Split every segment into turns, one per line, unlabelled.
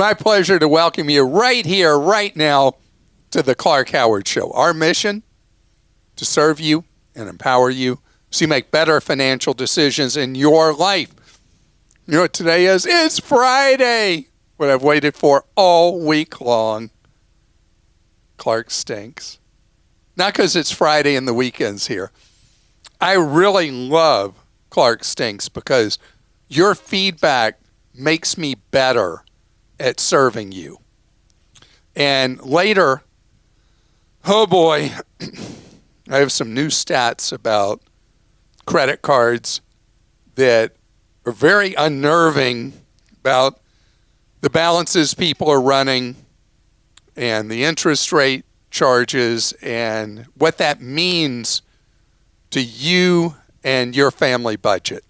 My pleasure to welcome you right here, right now, to the Clark Howard Show. Our mission, to serve you and empower you so you make better financial decisions in your life. You know what today is? It's Friday. What I've waited for all week long. Clark stinks. Not because it's Friday and the weekend's here. I really love Clark stinks because your feedback makes me better at serving you. And later, oh boy, I have some new stats about credit cards that are very unnerving about the balances people are running and the interest rate charges and what that means to you and your family budget.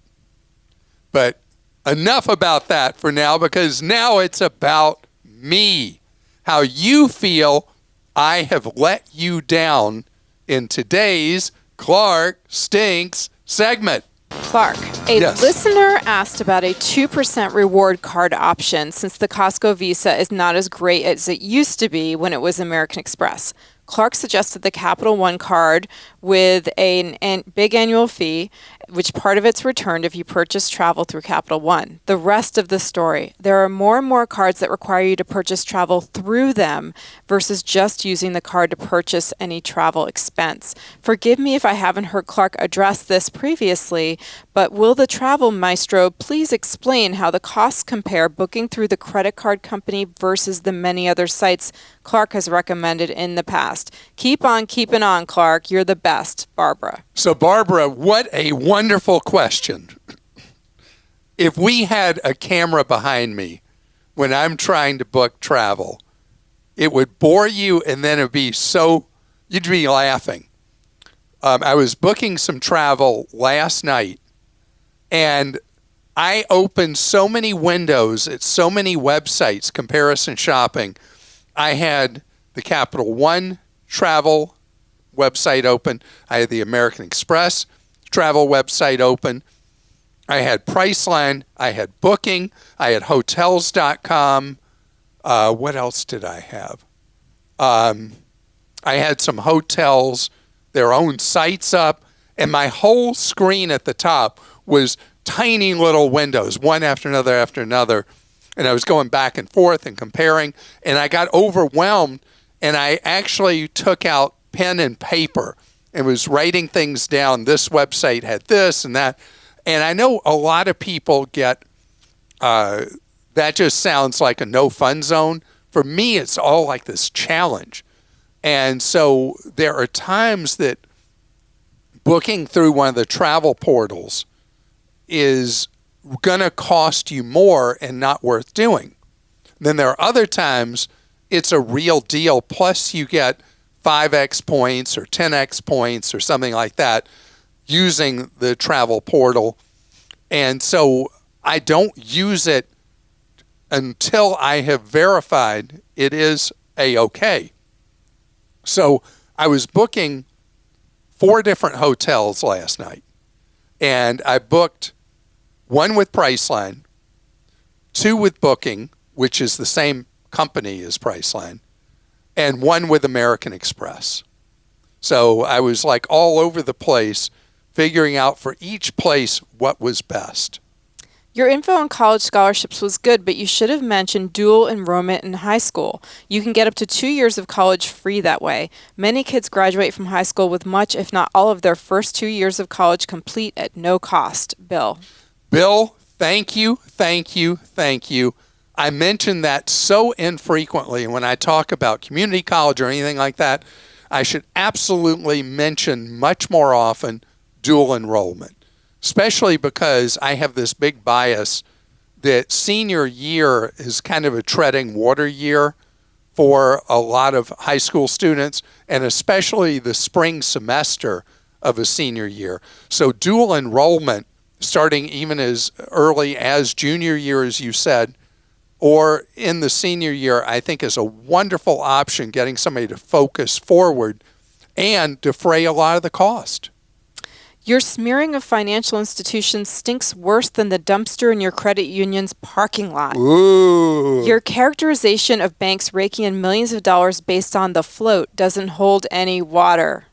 But enough about that for now, because now it's about me. How you feel I have let you down in today's Clark Stinks segment.
Clark, a listener asked about a 2% reward card option since the Costco Visa is not as great as it used to be when it was American Express. Clark suggested the Capital One card with a big annual fee, which part of it's returned if you purchase travel through Capital One. The rest of the story, there are more and more cards that require you to purchase travel through them versus just using the card to purchase any travel expense. Forgive me if I haven't heard Clark address this previously, but will the travel maestro please explain how the costs compare booking through the credit card company versus the many other sites Clark has recommended in the past? Keep on keeping on, Clark. You're the best. Barbara.
So, Barbara, what a wonderful question. If we had a camera behind me when I'm trying to book travel, it would bore you, and then it would be you'd be laughing. I was booking some travel last night, and I opened so many windows at so many websites, comparison shopping. I had the Capital One travel website open. I had the American Express travel website open. I had Priceline. I had Booking. I had Hotels.com. What else did I have? I had some hotels, their own sites up, and my whole screen at the top was tiny little windows, one after another. And I was going back and forth and comparing, and I got overwhelmed, and I actually took out pen and paper and was writing things down. This website had this and that. And I know a lot of people get, that just sounds like a no fun zone. For me, it's all like this challenge. And so there are times that booking through one of the travel portals is going to cost you more and not worth doing. Then there are other times it's a real deal. Plus you get 5x points or 10x points or something like that using the travel portal. And so I don't use it until I have verified it is A-OK. So I was booking 4 different hotels last night, and I booked one with Priceline, 2 with Booking, which is the same company as Priceline, and 1 with American Express. So I was like all over the place, figuring out for each place what was best.
Your info on college scholarships was good, but you should have mentioned dual enrollment in high school. You can get up to 2 years of college free that way. Many kids graduate from high school with much, if not all, of their first 2 years of college complete at no cost. Bill,
thank you. I mention that so infrequently. When I talk about community college or anything like that, I should absolutely mention much more often dual enrollment, especially because I have this big bias that senior year is kind of a treading water year for a lot of high school students, and especially the spring semester of a senior year. So dual enrollment, starting even as early as junior year, as you said, or in the senior year, I think is a wonderful option, getting somebody to focus forward and defray a lot of the cost.
Your smearing of financial institutions stinks worse than the dumpster in your credit union's parking lot.
Ooh.
Your characterization of banks raking in millions of dollars based on the float doesn't hold any water.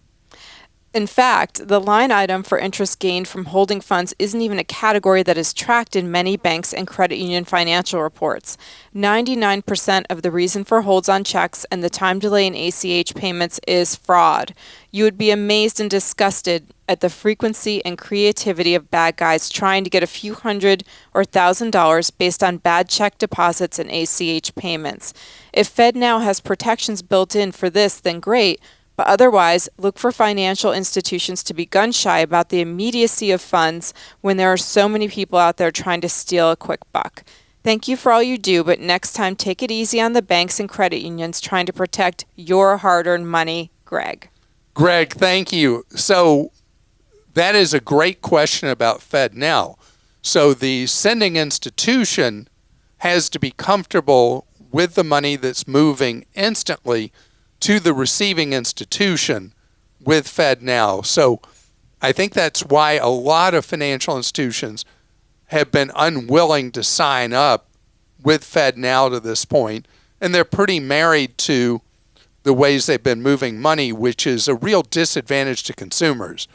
In fact, the line item for interest gained from holding funds isn't even a category that is tracked in many banks and credit union financial reports. 99% of the reason for holds on checks and the time delay in ACH payments is fraud. You would be amazed and disgusted at the frequency and creativity of bad guys trying to get a few $100 or $1,000 based on bad check deposits and ACH payments. If FedNow has protections built in for this, then great. But otherwise, look for financial institutions to be gun-shy about the immediacy of funds when there are so many people out there trying to steal a quick buck. Thank you for all you do, but next time take it easy on the banks and credit unions trying to protect your hard-earned money, Greg.
Greg, thank you. So that is a great question about FedNow. So the sending institution has to be comfortable with the money that's moving instantly to the receiving institution with FedNow. So I think that's why a lot of financial institutions have been unwilling to sign up with FedNow to this point, and they're pretty married to the ways they've been moving money, which is a real disadvantage to consumers.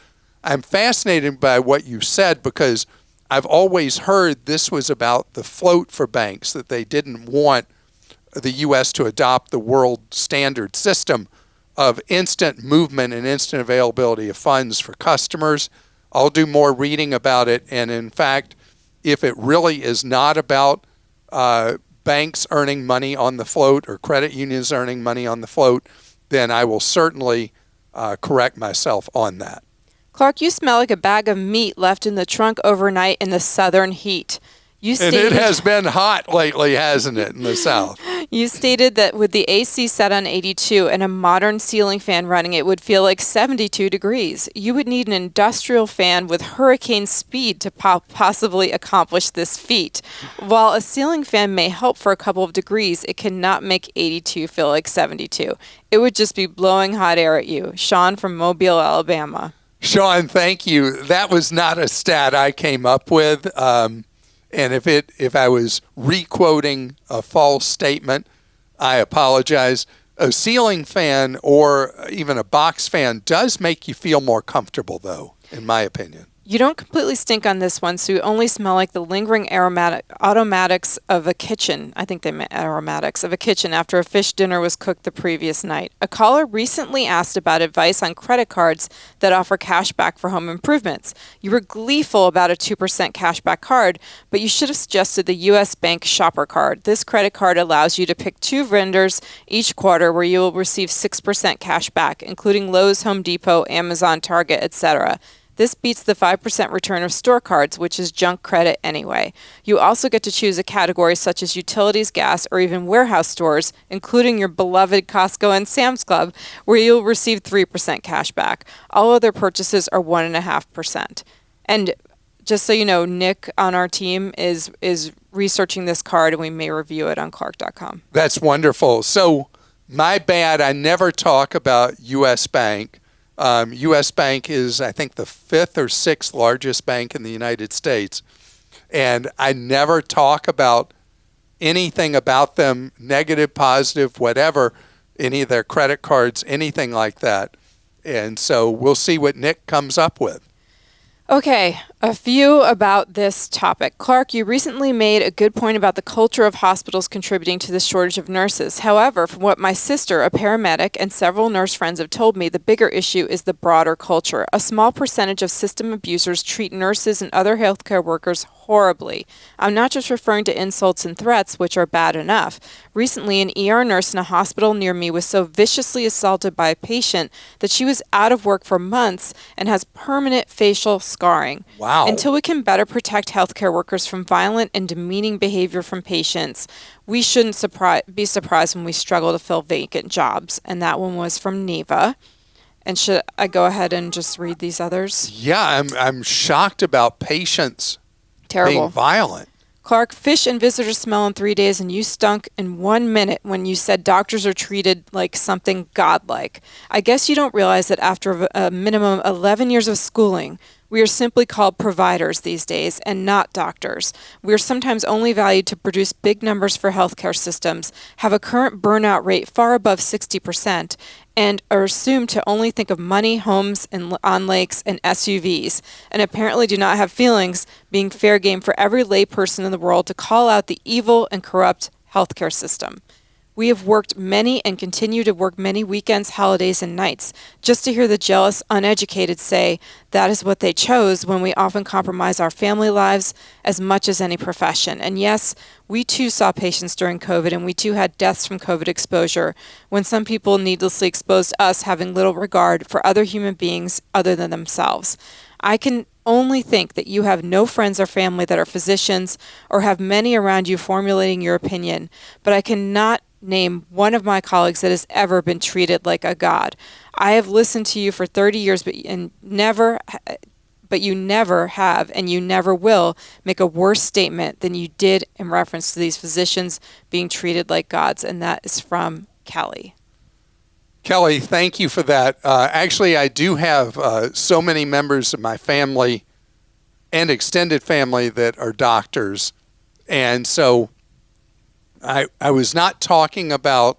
I'm fascinated by what you said because I've always heard this was about the float for banks, that they didn't want the U.S. to adopt the world standard system of instant movement and instant availability of funds for customers. I'll do more reading about it. And in fact, if it really is not about banks earning money on the float or credit unions earning money on the float, then I will certainly correct myself on that.
Clark, you smell like a bag of meat left in the trunk overnight in the southern heat.
And it has been hot lately, hasn't it, in the South?
You stated that with the AC set on 82 and a modern ceiling fan running, it would feel like 72 degrees. You would need an industrial fan with hurricane speed to possibly accomplish this feat. While a ceiling fan may help for a couple of degrees, it cannot make 82 feel like 72. It would just be blowing hot air at you. Sean from Mobile, Alabama.
Sean, thank you. That was not a stat I came up with. And if I was re-quoting a false statement, I apologize. A ceiling fan or even a box fan does make you feel more comfortable, though, in my opinion.
You don't completely stink on this one, so you only smell like the lingering aromatics of a kitchen. I think they meant aromatics of a kitchen after a fish dinner was cooked the previous night. A caller recently asked about advice on credit cards that offer cash back for home improvements. You were gleeful about a 2% cashback card, but you should have suggested the U.S. Bank Shopper Card. This credit card allows you to pick 2 vendors each quarter where you will receive 6% cash back, including Lowe's, Home Depot, Amazon, Target, etc. This beats the 5% return of store cards, which is junk credit anyway. You also get to choose a category such as utilities, gas, or even warehouse stores, including your beloved Costco and Sam's Club, where you'll receive 3% cash back. All other purchases are 1.5%. And just so you know, Nick on our team is researching this card, and we may review it on Clark.com.
That's wonderful. So my bad, I never talk about U.S. Bank. U.S. Bank is, I think, the 5th or 6th largest bank in the United States. And I never talk about anything about them, negative, positive, whatever, any of their credit cards, anything like that. And so we'll see what Nick comes up with.
Okay, a few about this topic. Clark, you recently made a good point about the culture of hospitals contributing to the shortage of nurses. However, from what my sister, a paramedic, and several nurse friends have told me, the bigger issue is the broader culture. A small percentage of system abusers treat nurses and other healthcare workers horribly. I'm not just referring to insults and threats, which are bad enough. Recently, an ER nurse in a hospital near me was so viciously assaulted by a patient that she was out of work for months and has permanent facial scarring.
Wow.
Until we can better protect healthcare workers from violent and demeaning behavior from patients, we shouldn't be surprised when we struggle to fill vacant jobs. And that one was from Neva. And should I go ahead and just read these others?
Yeah, I'm shocked about patients being violent.
Clark, fish and visitor smell in 3 days, and you stunk in 1 minute when you said doctors are treated like something godlike. I guess you don't realize that after a minimum 11 years of schooling, We are simply called providers these days and not doctors. We are sometimes only valued to produce big numbers for healthcare systems, have a current burnout rate far above 60%, and are assumed to only think of money, homes, and on lakes and SUVs, and apparently do not have feelings, being fair game for every layperson in the world to call out the evil and corrupt healthcare system. We have worked many and continue to work many weekends, holidays, and nights just to hear the jealous, uneducated say that is what they chose, when we often compromise our family lives as much as any profession. And yes, we too saw patients during COVID, and we too had deaths from COVID exposure, when some people needlessly exposed us, having little regard for other human beings other than themselves. I can only think that you have no friends or family that are physicians, or have many around you formulating your opinion, but I cannot name one of my colleagues that has ever been treated like a god. I have listened to you for 30 years, but you never have, and you never will make a worse statement than you did in reference to these physicians being treated like gods. And that is from Kelly.
Kelly, thank you for that. Actually, I do have so many members of my family and extended family that are doctors. And so I was not talking about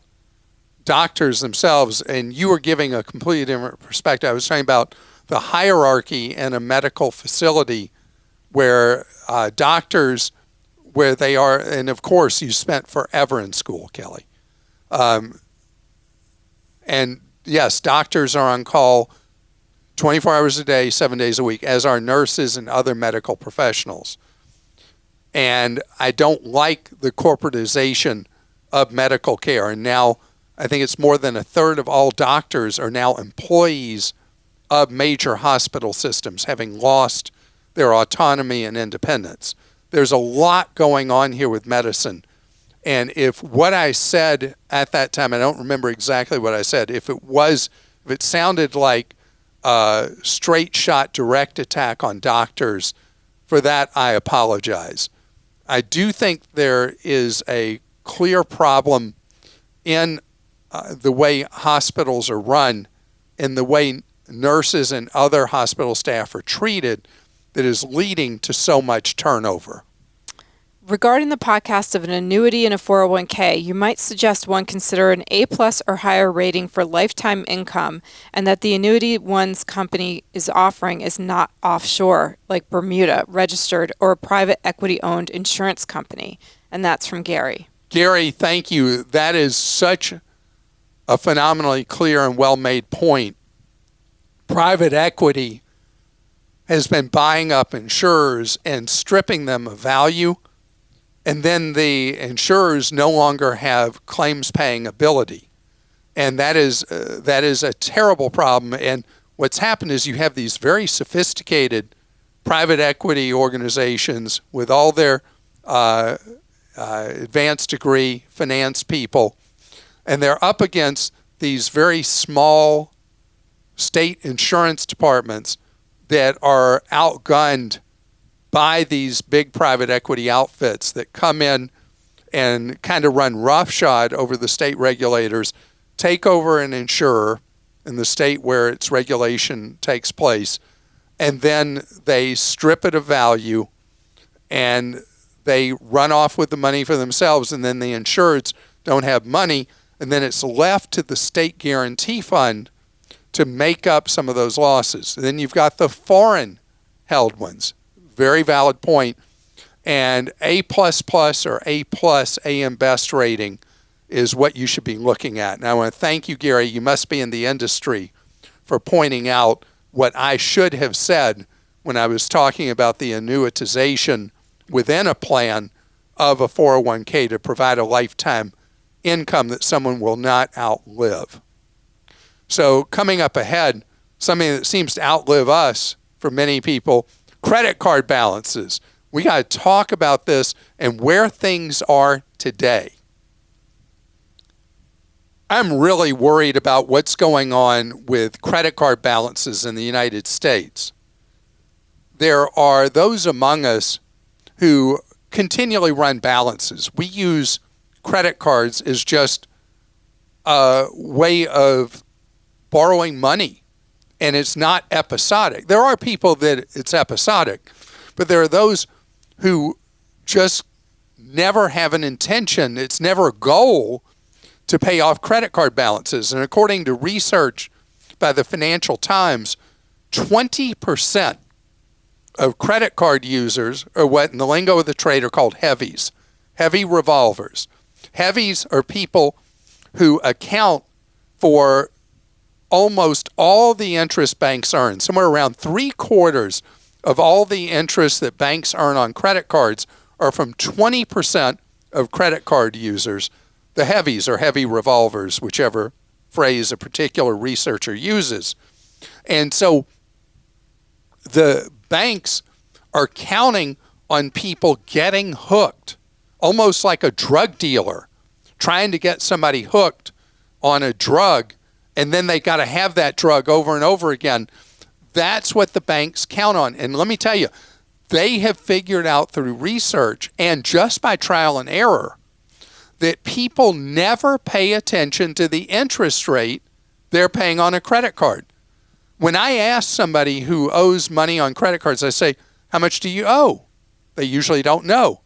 doctors themselves, and you were giving a completely different perspective. I was talking about the hierarchy in a medical facility where doctors, where they are, and of course you spent forever in school, Kelly. And yes, doctors are on call 24 hours a day, 7 days a week, as are nurses and other medical professionals. And I don't like the corporatization of medical care. And now I think it's more than a third of all doctors are now employees of major hospital systems, having lost their autonomy and independence. There's a lot going on here with medicine. And if what I said at that time, I don't remember exactly what I said, if it sounded like a straight shot direct attack on doctors, for that I apologize. I do think there is a clear problem in the way hospitals are run, in the way nurses and other hospital staff are treated, that is leading to so much turnover.
Regarding the podcast of an annuity and a 401k, you might suggest one consider an A+ or higher rating for lifetime income, and that the annuity one's company is offering is not offshore, like Bermuda, registered, or a private equity-owned insurance company. And that's from Gary.
Gary, thank you. That is such a phenomenally clear and well-made point. Private equity has been buying up insurers and stripping them of value. And then the insurers no longer have claims paying ability. And that is a terrible problem. And what's happened is you have these very sophisticated private equity organizations with all their advanced degree finance people, and they're up against these very small state insurance departments that are outgunned by these big private equity outfits that come in and kind of run roughshod over the state regulators, take over an insurer in the state where its regulation takes place, and then they strip it of value and they run off with the money for themselves, and then the insureds don't have money, and then it's left to the state guarantee fund to make up some of those losses. And then you've got the foreign held ones. Very valid point. And A++ or A+, AM Best rating is what you should be looking at. And I want to thank you, Gary. You must be in the industry for pointing out what I should have said when I was talking about the annuitization within a plan of a 401k to provide a lifetime income that someone will not outlive. So coming up ahead, something that seems to outlive us for many people, credit card balances. We got to talk about this and where things are today. I'm really worried about what's going on with credit card balances in the United States. There are those among us who continually run balances. We use credit cards as just a way of borrowing money and it's not episodic. There are people that it's episodic, but there are those who just never have an intention. It's never a goal to pay off credit card balances. And according to research by the Financial Times, 20% of credit card users are what in the lingo of the trade are called heavies, heavy revolvers. Heavies are people who account for almost all the interest banks earn. Somewhere around 3/4 of all the interest that banks earn on credit cards are from 20% of credit card users. The heavies are heavy revolvers, whichever phrase a particular researcher uses. And so the banks are counting on people getting hooked, almost like a drug dealer trying to get somebody hooked on a drug, and then they got to have that drug over and over again. That's what the banks count on. And let me tell you, they have figured out through research and just by trial and error that people never pay attention to the interest rate they're paying on a credit card. When I ask somebody who owes money on credit cards, I say, how much do you owe? They usually don't know.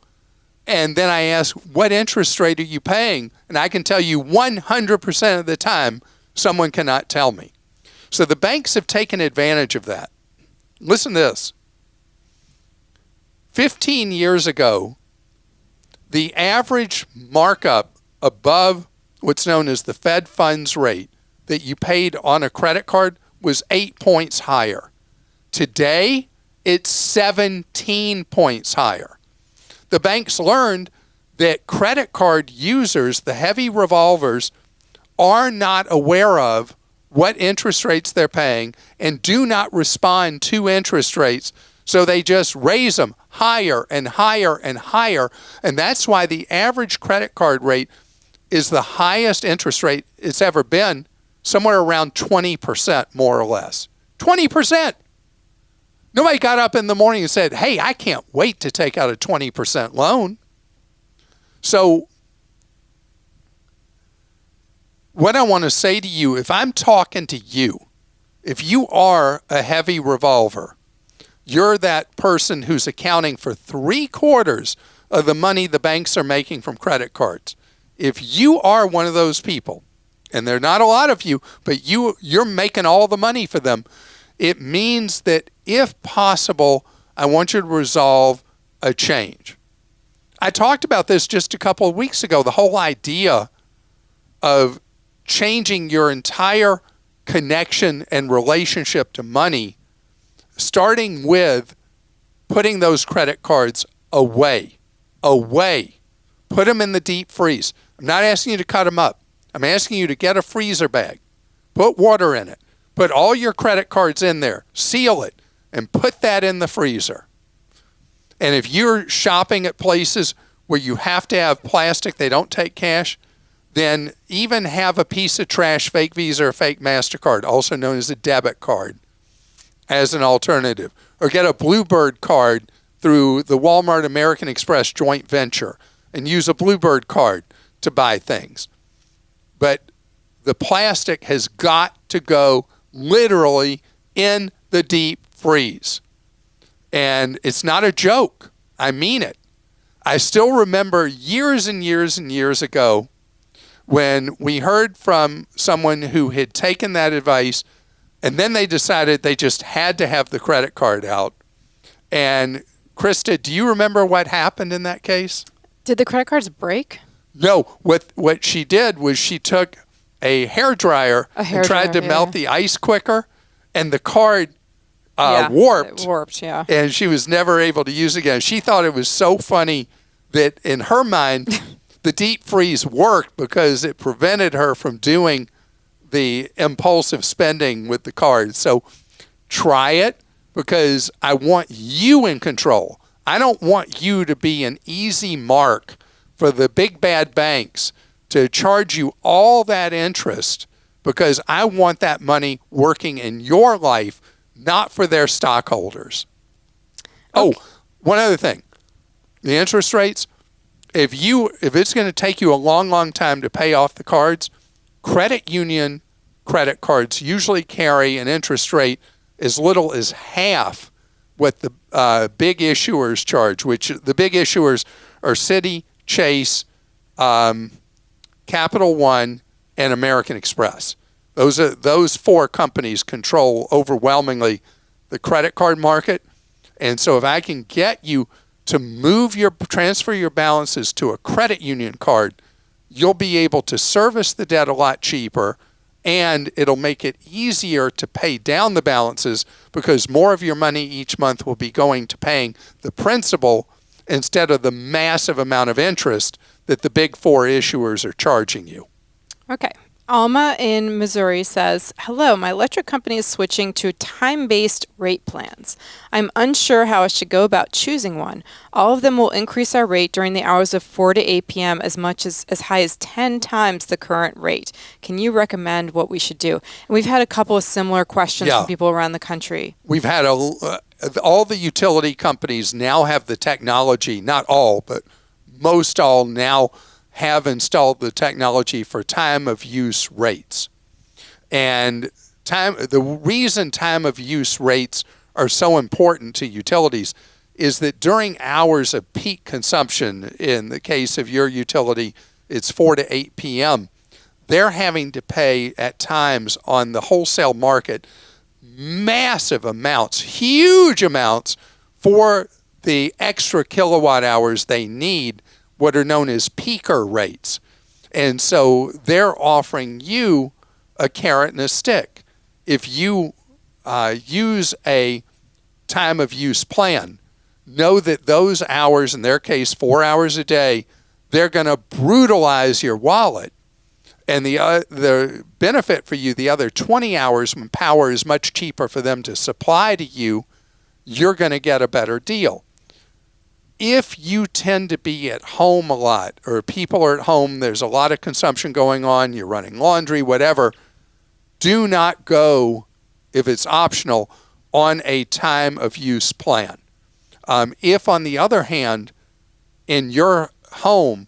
And then I ask, what interest rate are you paying? And I can tell you 100% of the time, someone cannot tell me. So the banks have taken advantage of that. Listen to this. 15 years ago, the average markup above what's known as the Fed funds rate that you paid on a credit card was 8 points higher. Today, it's 17 points higher. The banks learned that credit card users, the heavy revolvers, are not aware of what interest rates they're paying and do not respond to interest rates, so they just raise them higher and higher and higher. And that's why the average credit card rate is the highest interest rate it's ever been, somewhere around 20% more or less. 20%! Nobody got up in the morning and said, hey, I can't wait to take out a 20% loan. So what I want to say to you, if I'm talking to you, if you are a heavy revolver, you're that person who's accounting for 3/4 of the money the banks are making from credit cards. If you are one of those people, and there are not a lot of you, but you're making all the money for them, it means that if possible, I want you to resolve a change. I talked about this just a couple of weeks ago, the whole idea of changing your entire connection and relationship to money, starting with putting those credit cards away. Put them in the deep freeze. I'm not asking you to cut them up. I'm asking you to get a freezer bag, put water in it, put all your credit cards in there, seal it, and put that in the freezer. And if you're shopping at places where you have to have plastic, they don't take cash, then even have a piece of trash, fake Visa or fake MasterCard, also known as a debit card, as an alternative. Or get a Bluebird card through the Walmart American Express joint venture and use a Bluebird card to buy things. But the plastic has got to go literally in the deep freeze. And it's not a joke. I mean it. I still remember years and years and years ago when we heard from someone who had taken that advice and then they decided they just had to have the credit card out. And Christa, do you remember what happened in that case?
Did the credit cards break?
No. What she did was she took a hairdryer and tried to melt the ice quicker, and the card warped. It
warped, yeah.
And she was never able to use it again. She thought it was so funny that in her mind, the deep freeze worked because it prevented her from doing the impulsive spending with the card. So try it because I want you in control. I don't want you to be an easy mark for the big bad banks to charge you all that interest, because I want that money working in your life, not for their stockholders. Okay. Oh, one other thing. The interest rates, if it's going to take you a long, long time to pay off the cards, credit union credit cards usually carry an interest rate as little as half what the big issuers charge, which the big issuers are Citi, Chase, Capital One, and American Express. Those four companies control overwhelmingly the credit card market. And so if I can get you to transfer your balances to a credit union card, you'll be able to service the debt a lot cheaper, and it'll make it easier to pay down the balances because more of your money each month will be going to paying the principal instead of the massive amount of interest that the big four issuers are charging you.
Okay. Alma in Missouri says, hello, my electric company is switching to time-based rate plans. I'm unsure how I should go about choosing one. All of them will increase our rate during the hours of 4 to 8 p.m. as high as 10 times the current rate. Can you recommend what we should do? And we've had a couple of similar questions from people around the country.
We've had all the utility companies now have the technology, not all, but most all now have installed the technology for time of use rates. And the reason time of use rates are so important to utilities is that during hours of peak consumption, in the case of your utility, it's 4 to 8 p.m., they're having to pay at times on the wholesale market massive amounts, huge amounts for the extra kilowatt hours they need, what are known as peaker rates. And so they're offering you a carrot and a stick. If you use a time of use plan, know that those hours, in their case 4 hours a day, they're going to brutalize your wallet. And the benefit for you, the other 20 hours when power is much cheaper for them to supply to you, you're going to get a better deal. If you tend to be at home a lot, or people are at home, there's a lot of consumption going on, you're running laundry, whatever, do not go, if it's optional, on a time of use plan. If, on the other hand, in your home,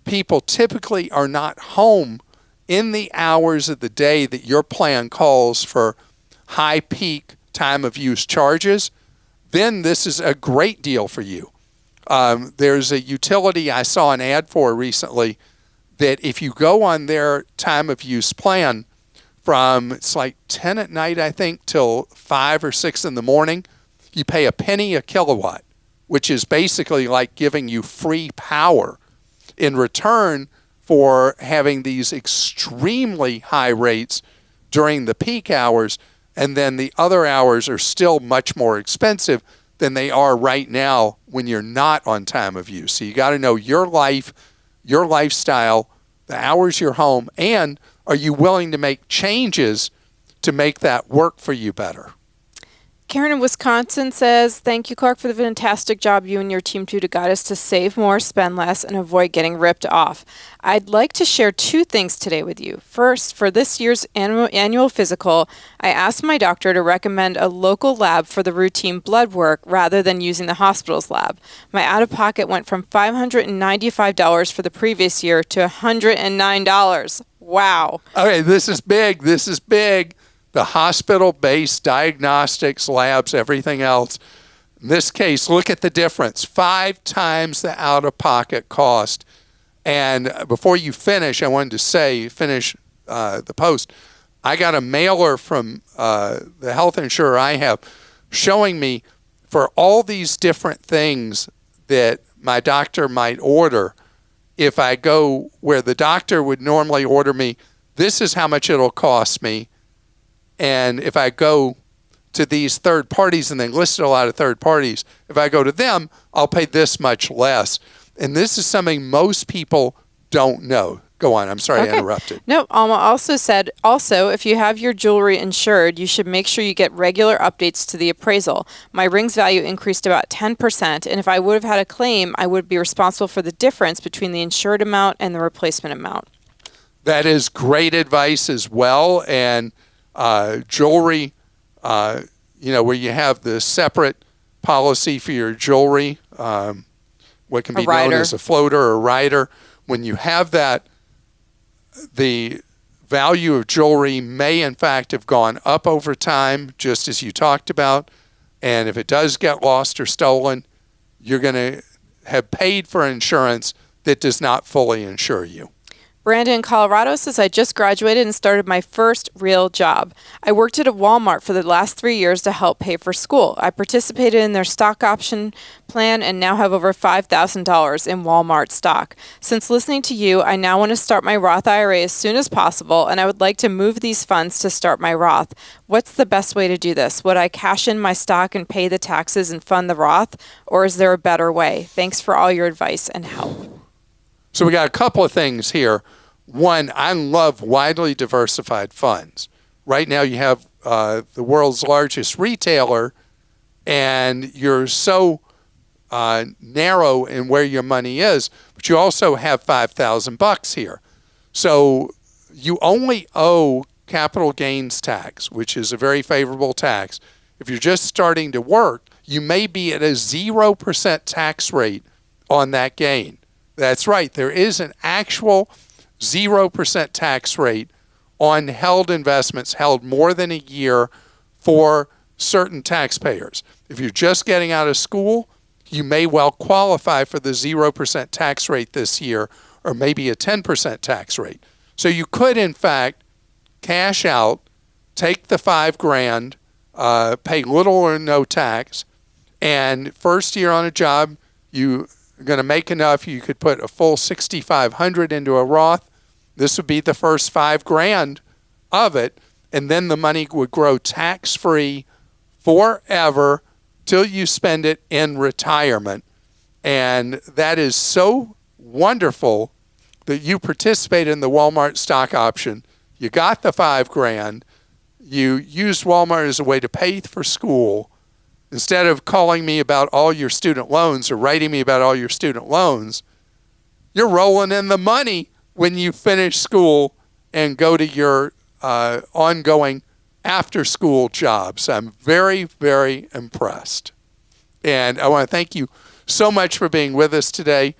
people typically are not home in the hours of the day that your plan calls for high peak time of use charges, then this is a great deal for you. There's a utility I saw an ad for recently that if you go on their time of use plan from, it's like 10 at night, I think, till 5 or 6 in the morning, you pay a penny a kilowatt, which is basically like giving you free power in return for having these extremely high rates during the peak hours, and then the other hours are still much more expensive than they are right now when you're not on time of use. So you got to know your life, your lifestyle, the hours you're home, and are you willing to make changes to make that work for you better?
Karen in Wisconsin says, thank you, Clark, for the fantastic job you and your team do to guide us to save more, spend less, and avoid getting ripped off. I'd like to share 2 things today with you. First, for this year's annual physical, I asked my doctor to recommend a local lab for the routine blood work rather than using the hospital's lab. My out-of-pocket went from $595 for the previous year to $109. Wow.
Okay, this is big. This is big. The hospital-based diagnostics, labs, everything else. In this case, look at the difference. 5 times the out-of-pocket cost. And before you finish, I wanted to finish the post. I got a mailer from the health insurer I have showing me for all these different things that my doctor might order. If I go where the doctor would normally order me, this is how much it'll cost me. And if I go to these third parties, and they listed a lot of third parties, if I go to them, I'll pay this much less. And this is something most people don't know. Go on. I'm sorry I interrupted.
No, Alma also said, if you have your jewelry insured, you should make sure you get regular updates to the appraisal. My ring's value increased about 10%, and if I would have had a claim, I would be responsible for the difference between the insured amount and the replacement amount.
That is great advice as well. And jewelry, where you have the separate policy for your jewelry, what can be known as a floater or rider. When you have that, the value of jewelry may in fact have gone up over time, just as you talked about. And if it does get lost or stolen, you're going to have paid for insurance that does not fully insure you.
Brandon in Colorado says, I just graduated and started my first real job. I worked at a Walmart for the last 3 years to help pay for school. I participated in their stock option plan and now have over $5,000 in Walmart stock. Since listening to you, I now want to start my Roth IRA as soon as possible, and I would like to move these funds to start my Roth. What's the best way to do this? Would I cash in my stock and pay the taxes and fund the Roth, or is there a better way? Thanks for all your advice and help.
So we got a couple of things here. One, I love widely diversified funds. Right now you have the world's largest retailer, and you're so narrow in where your money is, but you also have $5,000 here. So you only owe capital gains tax, which is a very favorable tax. If you're just starting to work, you may be at a 0% tax rate on that gain. That's right. There is an actual 0% tax rate on held investments held more than a year for certain taxpayers. If you're just getting out of school, you may well qualify for the 0% tax rate this year, or maybe a 10% tax rate. So you could, in fact, cash out, take the $5,000, pay little or no tax, and first year on a job, you're going to make enough. You could put a full $6,500 into a Roth. This would be the first $5,000 of it, and then the money would grow tax-free forever till you spend it in retirement. And that is so wonderful that you participated in the Walmart stock option. You got the $5,000. You used Walmart as a way to pay for school. Instead of calling me about all your student loans or writing me about all your student loans, you're rolling in the money when you finish school and go to your ongoing after-school jobs. I'm very, very impressed. And I want to thank you so much for being with us today.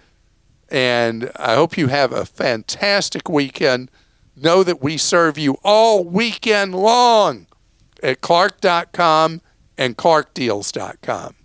And I hope you have a fantastic weekend. Know that we serve you all weekend long at Clark.com and ClarkDeals.com.